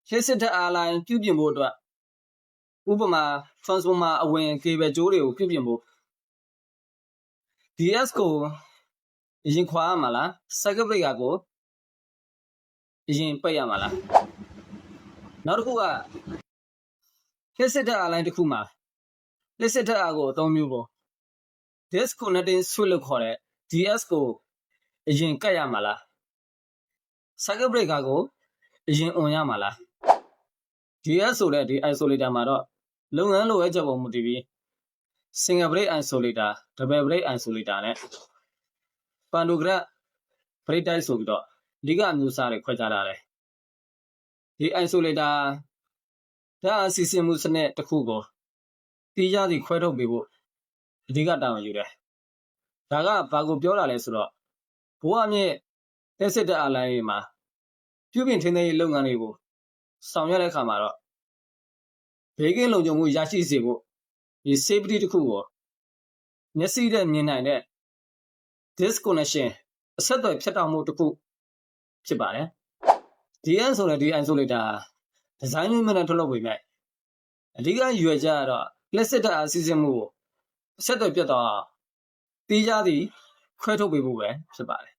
လျှက်စစ်ဓာတ်အားလိုင်းပြုပြင်ဖို့အတွက်ဥပမာ transformer အဝင် cable ကြိုးတွေကိုပြုပြင်ဖို့ DS ကိုအရင်ခွာရမှာလား circuit breaker ကိုအရင်ပိတ်ရမှာလားနောက်တစ်ခုကလျှက်စစ်ဓာတ်အားလိုင်းတစ်ခုမှာလျှက်စစ်ဓာတ်အားကိုအသုံးပြုဖို့ disconnecting switch လို့ခေါ်တဲ့ DS ကိုအရင်ကတ်ရမှာလား circuit breaker ကိုအရင် on ရမှာလား DS ဆိုတဲ့ဒီ isolator မှာတော့လုပ်ငန်းလိုအပ်ချက်ပေါ်မူတည်ပြီး single break isolator double break isolator နဲ့ pantograph break type ဆိုပြီးတော့အဓိကအမျိုးအစားတွေခွဲခြားထားတယ်ဒီ isolator ဓာတ်အားစီးဆင်းမှုစနစ်တစ်ခုကိုတီးခြားစီခွဲထုတ်ပေးဖို့အဓိကတာဝန်ယူတယ်ဒါကဘာကိုပြောတာလဲဆိုတော့ဘိုးအမြင့်တက်စစ်တဲ့အားလိုင်းတွေမှာပြုပြင်ထိန်းသိမ်းရေးလုပ်ငန်းတွေကိုဆောင်ရွက်တဲ့အခါမှာတော့ဘေးကင်းလုံခြုံမှုရရှိစေဖို့ဒီ safety တစ်ခုကိုမျက်စိနဲ့မြင်နိုင်တဲ့ disconnection အဆက်အသွယ်ဖြတ်တောက်မှုတစ်ခုဖြစ်ပါတယ် DS ဆိုတဲ့ဒီ isolator ဒီဇိုင်းနည်းနဲ့ထုတ်လုပ်ပေမဲ့အဓိကရွယ်ချက်ကတော့လက်စစ်ဓာတ်အားစီးဆင်းမှုကိုအဆက်အသွယ်ပြတ်သွားအောင်တီးခြားစီခွဲထုတ်ပေးဖို့ပဲဖြစ်ပါတယ်